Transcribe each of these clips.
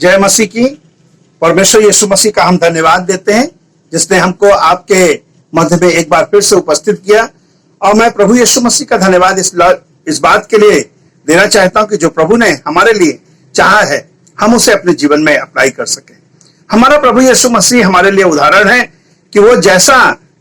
जय मसीह की। परमेश्वर यीशु मसीह का हम धन्यवाद देते हैं जिसने हमको आपके मध्य में एक बार फिर से उपस्थित किया। और मैं प्रभु यीशु मसीह का धन्यवाद इस बात के लिए देना चाहता हूं कि जो प्रभु ने हमारे लिए चाहा है हम उसे अपने जीवन में अप्लाई कर सके। हमारा प्रभु यीशु मसीह हमारे लिए उदाहरण है कि वो जैसा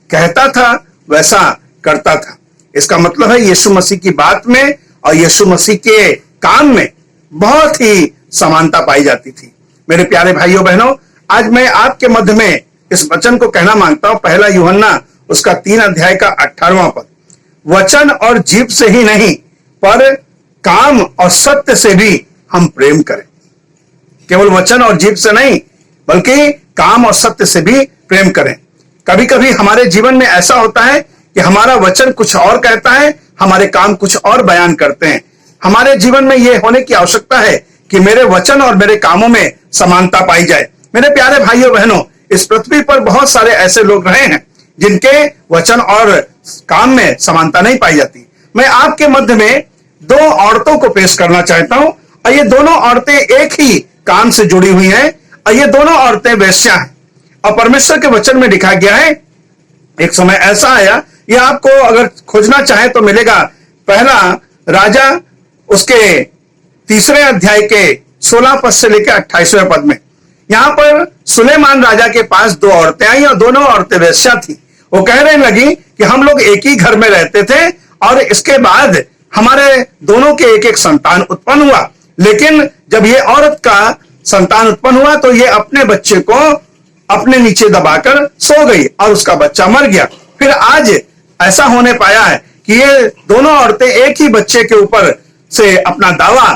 कहता था वैसा करता था। इसका मतलब है यीशु मसीह की बात में और यीशु मसीह के काम में बहुत ही समानता पाई जाती थी। मेरे प्यारे भाइयों बहनों, आज मैं आपके मध्य में इस वचन को कहना मांगता हूं। पहला यूहन्ना उसका 3 अध्याय का 18वां पद, वचन और जीभ से ही नहीं पर काम और सत्य से भी हम प्रेम करें। केवल वचन और जीभ से नहीं बल्कि काम और सत्य से भी प्रेम करें। कभी कभी हमारे जीवन में ऐसा होता है कि हमारा वचन कुछ और कहता है, हमारे काम कुछ और बयान करते हैं। हमारे जीवन में यह होने की आवश्यकता है कि मेरे वचन और मेरे कामों में समानता पाई जाए। मेरे प्यारे भाइयों बहनों, इस पृथ्वी पर बहुत सारे ऐसे लोग रहे हैं जिनके वचन और काम में समानता नहीं पाई जाती। मैं आपके मध्य में 2 औरतों को पेश करना चाहता हूं और ये दोनों औरतें एक ही काम से जुड़ी हुई हैं और ये दोनों औरतें वेश्या हैं। और परमेश्वर के वचन में लिखा गया है, एक समय ऐसा आया, ये आपको अगर खोजना चाहे तो मिलेगा, पहला राजा उसके 3 अध्याय के 16 पद से लेकर 28वें पद में। यहां पर सुलेमान राजा के पास 2 औरतें आई और दोनों औरतें वेश्या थी। वो कहने लगी कि हम लोग एक ही घर में रहते थे और इसके बाद हमारे दोनों के एक एक संतान उत्पन्न हुआ, लेकिन जब ये औरत का संतान उत्पन्न हुआ तो ये अपने बच्चे को अपने नीचे दबाकर सो गई और उसका बच्चा मर गया। फिर आज ऐसा होने पाया है कि ये दोनों औरतें एक ही बच्चे के ऊपर से अपना दावा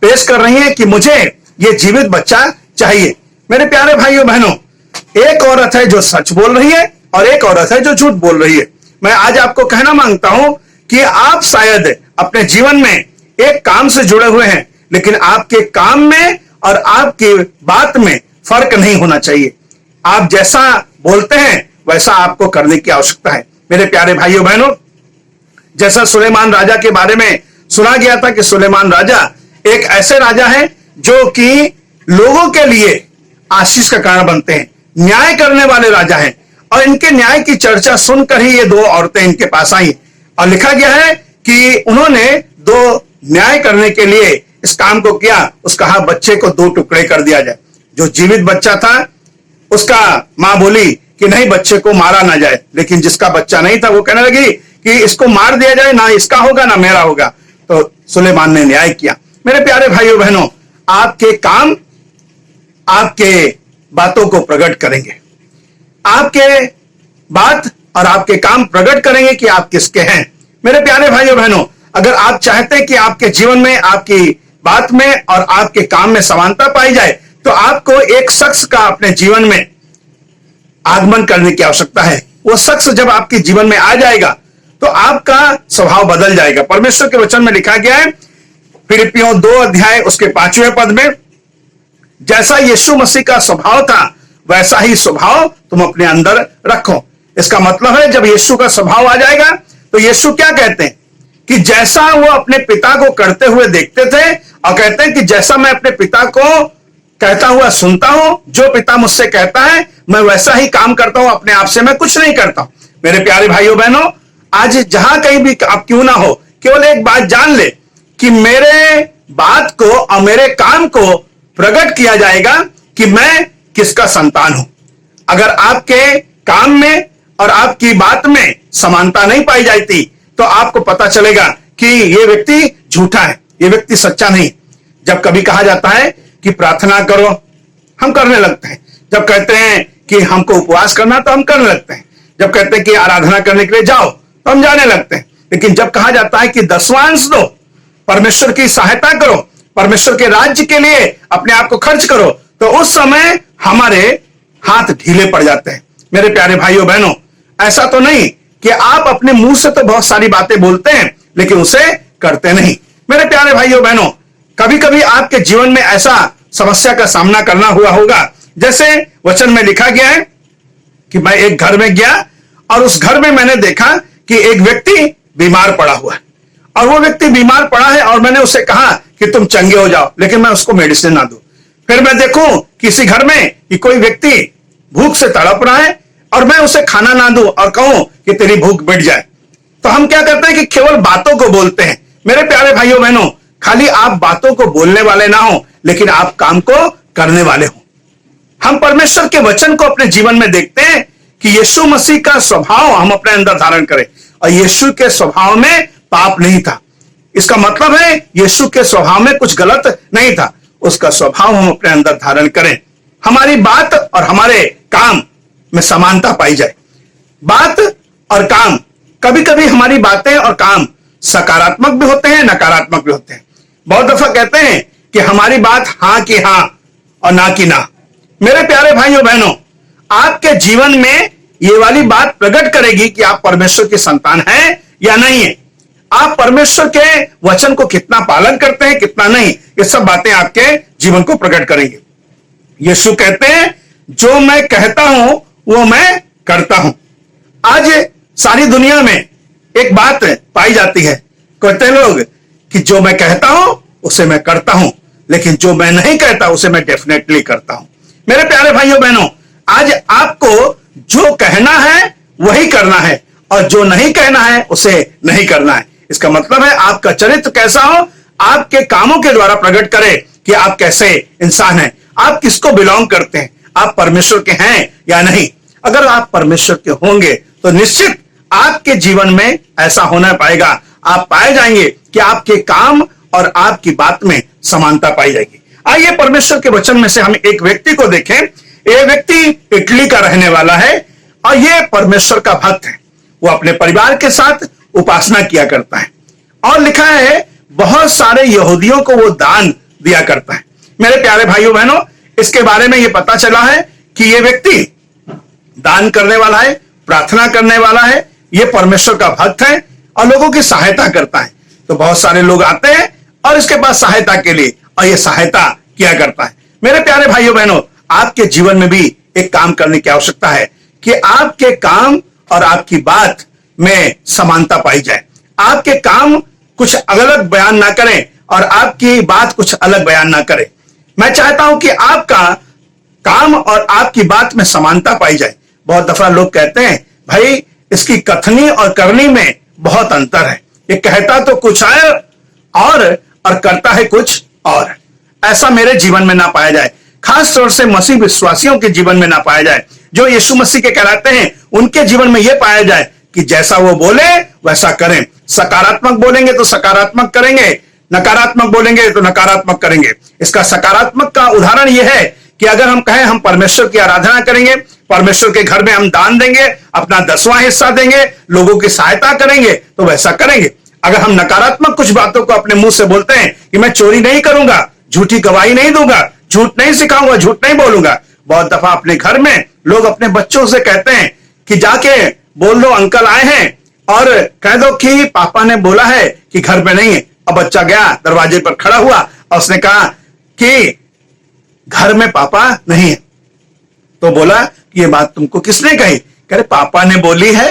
पेश कर रही हैं कि मुझे ये जीवित बच्चा चाहिए। मेरे प्यारे भाइयों बहनों, एक औरत है जो सच बोल रही है और एक औरत है जो झूठ बोल रही है। मैं आज आपको कहना मांगता हूं कि आप शायद अपने जीवन में एक काम से जुड़े हुए हैं, लेकिन आपके काम में और आपकी बात में फर्क नहीं होना चाहिए। आप जैसा बोलते हैं वैसा आपको करने की आवश्यकता है। मेरे प्यारे भाइयों बहनों, जैसा सुलेमान राजा के बारे में सुना गया था कि सुलेमान राजा एक ऐसे राजा हैं जो कि लोगों के लिए आशीष का कारण बनते हैं, न्याय करने वाले राजा हैं। और इनके न्याय की चर्चा सुनकर ही ये 2 औरतें इनके पास आई और लिखा गया है कि उन्होंने 2 न्याय करने के लिए इस काम को किया। उसका कहा बच्चे को 2 टुकड़े कर दिया जाए। जो जीवित बच्चा था उसका मां बोली कि नहीं, बच्चे को मारा ना जाए, लेकिन जिसका बच्चा नहीं था वो कहने लगी कि इसको मार दिया जाए, ना इसका होगा ना मेरा होगा। तो सुलेमान ने न्याय किया। मेरे प्यारे भाइयों बहनों, आपके काम आपके बातों को प्रकट करेंगे। आपके बात और आपके काम प्रकट करेंगे कि आप किसके हैं। मेरे प्यारे भाइयों बहनों, अगर आप चाहते हैं कि आपके जीवन में आपकी बात में और आपके काम में समानता पाई जाए तो आपको एक शख्स का अपने जीवन में आगमन करने की आवश्यकता है। वो शख्स जब आपके जीवन में आ जाएगा तो आपका स्वभाव बदल जाएगा। परमेश्वर के वचन में लिखा गया है फिलिप्पियों 2 अध्याय उसके 5वें पद में, जैसा यीशु मसीह का स्वभाव था वैसा ही स्वभाव तुम अपने अंदर रखो। इसका मतलब है जब यीशु का स्वभाव आ जाएगा तो यीशु क्या कहते हैं कि जैसा वो अपने पिता को करते हुए देखते थे और कहते हैं कि जैसा मैं अपने पिता को कहता हुआ सुनता हूं, जो पिता मुझसे कहता है मैं वैसा ही काम करता हूं, अपने आप से मैं कुछ नहीं करता हूं। मेरे प्यारे भाइयों बहनों, आज जहां कहीं भी आप क्यों ना हो, केवल एक बात जान ले कि मेरे बात को और मेरे काम को प्रकट किया जाएगा कि मैं किसका संतान हूं। अगर आपके काम में और आपकी बात में समानता नहीं पाई जाती तो आपको पता चलेगा कि यह व्यक्ति झूठा है, यह व्यक्ति सच्चा नहीं। जब कभी कहा जाता है कि प्रार्थना करो, हम करने लगते हैं। जब कहते हैं कि हमको उपवास करना तो हम करने लगते हैं। जब कहते हैं कि आराधना करने के लिए जाओ तो हम जाने लगते हैं। लेकिन जब कहा जाता है कि दसवांश दो, परमेश्वर की सहायता करो, परमेश्वर के राज्य के लिए अपने आप को खर्च करो, तो उस समय हमारे हाथ ढीले पड़ जाते हैं। मेरे प्यारे भाइयों बहनों, ऐसा तो नहीं कि आप अपने मुंह से तो बहुत सारी बातें बोलते हैं लेकिन उसे करते नहीं। मेरे प्यारे भाइयों बहनों, कभी कभी आपके जीवन में ऐसा समस्या का सामना करना हुआ होगा, जैसे वचन में लिखा गया है कि मैं एक घर में गया और उस घर में मैंने देखा कि एक व्यक्ति बीमार पड़ा हुआ है और वो व्यक्ति बीमार पड़ा है और मैंने उसे कहा कि तुम चंगे हो जाओ, लेकिन मैं उसको मेडिसिन ना दूं। फिर मैं देखूं किसी घर में कि कोई व्यक्ति भूख से तड़प रहा है और मैं उसे खाना ना दूं और कहूं कि तेरी भूख मिट जाए, तो हम क्या करते हैं कि केवल बातों को बोलते हैं। मेरे प्यारे भाइयों बहनों, खाली आप बातों को बोलने वाले ना हो, लेकिन आप काम को करने वाले हो। हम परमेश्वर के वचन को अपने जीवन में देखते हैं कि यीशु मसीह का स्वभाव हम अपने अंदर धारण करें, और यीशु के स्वभाव में पाप नहीं था। इसका मतलब है यीशु के स्वभाव में कुछ गलत नहीं था, उसका स्वभाव हम अपने अंदर धारण करें। हमारी बात और हमारे काम में समानता पाई जाए। बात और काम, कभी कभी हमारी बातें और काम सकारात्मक भी होते हैं, नकारात्मक भी होते हैं। बहुत दफा कहते हैं कि हमारी बात हां की हां और ना की ना। मेरे प्यारे भाइयों बहनों, आपके जीवन में ये वाली बात प्रकट करेगी कि आप परमेश्वर की संतान हैं या नहीं है। आप परमेश्वर के वचन को कितना पालन करते हैं, कितना नहीं, ये सब बातें आपके जीवन को प्रकट करेंगे। यीशु कहते हैं, जो मैं कहता हूं वो मैं करता हूं। आज सारी दुनिया में एक बात पाई जाती है, कहते हैं लोग कि जो मैं कहता हूं उसे मैं करता हूं, लेकिन जो मैं नहीं कहता उसे मैं डेफिनेटली करता हूं। मेरे प्यारे भाइयों बहनों, आज आपको जो कहना है वही करना है, और जो नहीं कहना है उसे नहीं करना है। इसका मतलब है आपका चरित्र कैसा हो, आपके कामों के द्वारा प्रकट करे कि आप कैसे इंसान हैं, आप किसको बिलोंग करते हैं, आप परमेश्वर के हैं या नहीं। अगर आप परमेश्वर के होंगे तो निश्चित आपके जीवन में ऐसा होना पाएगा। आप पाए जाएंगे कि आपके काम और आपकी बात में समानता पाई जाएगी। आइए परमेश्वर के वचन में से हम एक व्यक्ति को देखें। यह व्यक्ति इटली का रहने वाला है और यह परमेश्वर का भक्त है। वो अपने परिवार के साथ उपासना किया करता है, और लिखा है बहुत सारे यहूदियों को वो दान दिया करता है। मेरे प्यारे भाइयों बहनों, इसके बारे में यह पता चला है कि यह व्यक्ति दान करने वाला है, प्रार्थना करने वाला है, यह परमेश्वर का भक्त है और लोगों की सहायता करता है। तो बहुत सारे लोग आते हैं और इसके पास सहायता के लिए, और यह सहायता किया करता है। मेरे प्यारे भाइयों बहनों, आपके जीवन में भी एक काम करने की आवश्यकता है कि आपके काम और आपकी बात में समानता पाई जाए। आपके काम कुछ अलग बयान ना करें और आपकी बात कुछ अलग बयान ना करे। मैं चाहता हूं कि आपका काम और आपकी बात में समानता पाई जाए। बहुत दफा लोग कहते हैं, भाई इसकी कथनी और करनी में बहुत अंतर है, ये कहता तो कुछ है और करता है कुछ और। ऐसा मेरे जीवन में ना पाया जाए, खास तौर से मसीह विश्वासियों के जीवन में ना पाया जाए। जो यीशु मसीह के कहलाते हैं उनके जीवन में यह पाया जाए कि जैसा वो बोले वैसा करें। सकारात्मक बोलेंगे तो सकारात्मक करेंगे, नकारात्मक बोलेंगे तो नकारात्मक करेंगे। इसका सकारात्मक का उदाहरण यह है कि अगर हम कहें हम परमेश्वर की आराधना करेंगे, परमेश्वर के घर में हम दान देंगे, अपना 10वां हिस्सा देंगे, लोगों की सहायता करेंगे, तो वैसा करेंगे। अगर हम नकारात्मक कुछ बातों को अपने मुंह से बोलते हैं कि मैं चोरी नहीं करूंगा, झूठी गवाही नहीं दूंगा, झूठ नहीं सिखाऊंगा, झूठ नहीं बोलूंगा। बहुत दफा अपने घर में लोग अपने बच्चों से कहते हैं कि जाके बोल दो अंकल आए हैं, और कह दो कि पापा ने बोला है कि घर में नहीं है। अब बच्चा गया, दरवाजे पर खड़ा हुआ और उसने कहा कि घर में पापा नहीं है। तो बोला कि ये बात तुमको किसने कही? कह रहे पापा ने बोली है।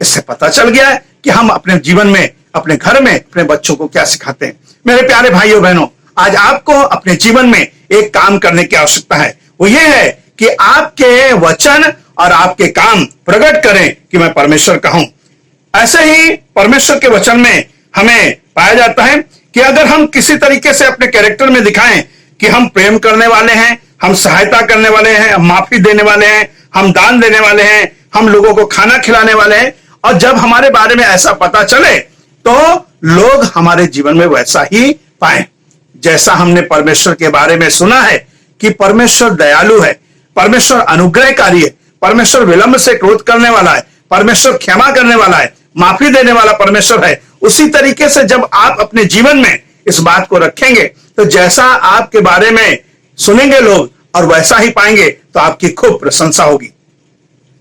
इससे पता चल गया है कि हम अपने जीवन में, अपने घर में अपने बच्चों को क्या सिखाते हैं। मेरे प्यारे भाइयों बहनों, आज आपको अपने जीवन में एक काम करने की आवश्यकता है। वो ये है कि आपके वचन और आपके काम प्रकट करें कि मैं परमेश्वर का हूं। ऐसे ही परमेश्वर के वचन में हमें पाया जाता है कि अगर हम किसी तरीके से अपने कैरेक्टर में दिखाएं कि हम प्रेम करने वाले हैं, हम सहायता करने वाले हैं, हम माफी देने वाले हैं, हम दान देने वाले हैं, हम लोगों को खाना खिलाने वाले हैं, और जब हमारे बारे में ऐसा पता चले तो लोग हमारे जीवन में वैसा ही पाए जैसा हमने परमेश्वर के बारे में सुना है कि परमेश्वर दयालु है, परमेश्वर अनुग्रहकारी है, परमेश्वर विलंब से क्रोध करने वाला है, परमेश्वर क्षमा करने वाला है, माफी देने वाला परमेश्वर है। उसी तरीके से जब आप अपने जीवन में इस बात को रखेंगे तो जैसा आपके बारे में सुनेंगे लोग और वैसा ही पाएंगे, तो आपकी खूब प्रशंसा होगी।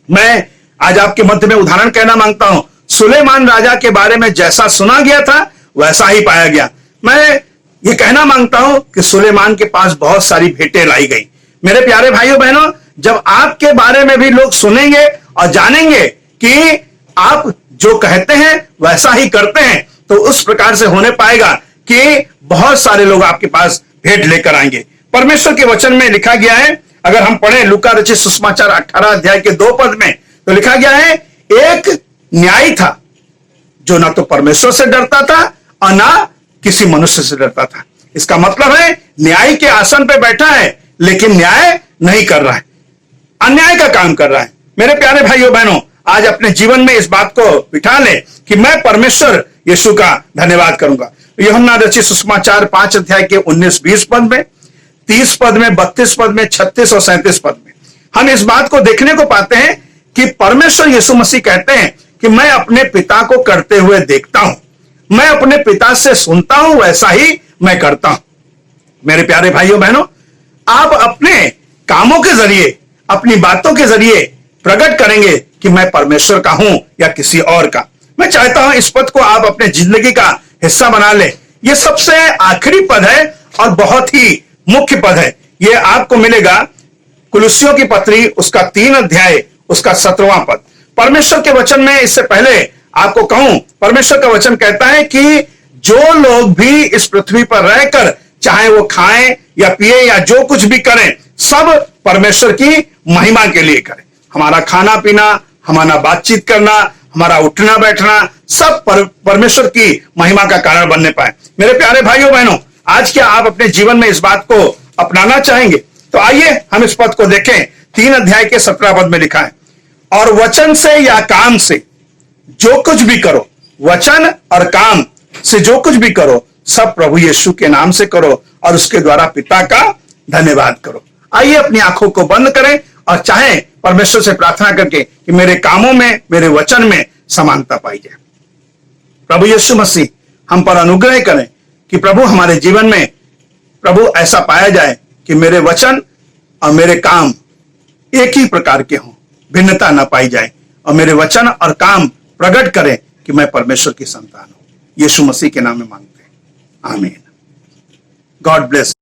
मैं आज आपके मध्य में उदाहरण कहना मांगता हूं। सुलेमान राजा के बारे में जैसा सुना गया था वैसा ही पाया गया। मैं ये कहना मांगता हूं कि सुलेमान के पास बहुत सारी भेंटें लाई गई। मेरे प्यारे भाइयों बहनों, जब आपके बारे में भी लोग सुनेंगे और जानेंगे कि आप जो कहते हैं वैसा ही करते हैं, तो उस प्रकार से होने पाएगा कि बहुत सारे लोग आपके पास भेंट लेकर आएंगे। परमेश्वर के वचन में लिखा गया है, अगर हम पढ़ें लूका रचित सुसमाचार 18 अध्याय के 2 पद में, तो लिखा गया है एक न्यायी था जो ना तो परमेश्वर से डरता था और ना किसी मनुष्य से डरता था। इसका मतलब है न्याय के आसन पे बैठा है लेकिन न्याय नहीं कर रहा है, अन्याय का काम कर रहा है। मेरे प्यारे भाइयों बहनों, आज अपने जीवन में इस बात को बिठा ले कि मैं परमेश्वर यीशु का धन्यवाद करूंगा। यूहन्ना रचित सुसमाचार 5 अध्याय के 19-20 पद में, 30 पद में, 32 पद में, 36 और 37 पद में हम इस बात को देखने को पाते हैं कि परमेश्वर यीशु मसीह कहते हैं कि मैं अपने पिता को करते हुए देखता हूं, मैं अपने पिता से सुनता हूं, वैसा ही मैं करता हूं। मेरे प्यारे भाइयों बहनों, आप अपने कामों के जरिए, अपनी बातों के जरिए प्रकट करेंगे कि मैं परमेश्वर का हूं या किसी और का। मैं चाहता हूं इस पद को आप अपने जिंदगी का हिस्सा बना ले। यह सबसे आखिरी पद है और बहुत ही मुख्य पद है। यह आपको मिलेगा कुलुस्सियों की पत्री उसका 3 अध्याय उसका 17वां पद। परमेश्वर के वचन में, इससे पहले आपको कहूं, परमेश्वर का वचन कहता है कि जो लोग भी इस पृथ्वी पर रहकर चाहे वो खाएं या पिए या जो कुछ भी करें, सब परमेश्वर की महिमा के लिए करें। हमारा खाना पीना, हमारा बातचीत करना, हमारा उठना बैठना, सब परमेश्वर की महिमा का कारण बनने पाए। मेरे प्यारे भाइयों बहनों, आज क्या आप अपने जीवन में इस बात को अपनाना चाहेंगे? तो आइए हम इस पद को देखें। 3 अध्याय के 17 पद में लिखा है, और वचन से या काम से जो कुछ भी करो, वचन और काम से जो कुछ भी करो, सब प्रभु यीशु के नाम से करो और उसके द्वारा पिता का धन्यवाद करो। आइए अपनी आंखों को बंद करें और चाहें परमेश्वर से प्रार्थना करके कि मेरे कामों में, मेरे वचन में समानता पाई जाए। प्रभु यीशु मसीह हम पर अनुग्रह करें कि प्रभु हमारे जीवन में प्रभु ऐसा पाया जाए कि मेरे वचन और मेरे काम एक ही प्रकार के हों, भिन्नता ना पाई जाए, और मेरे वचन और काम प्रकट करें कि मैं परमेश्वर की संतान हूं। यीशु मसीह के नाम में मांगते हैं, आमीन। God bless.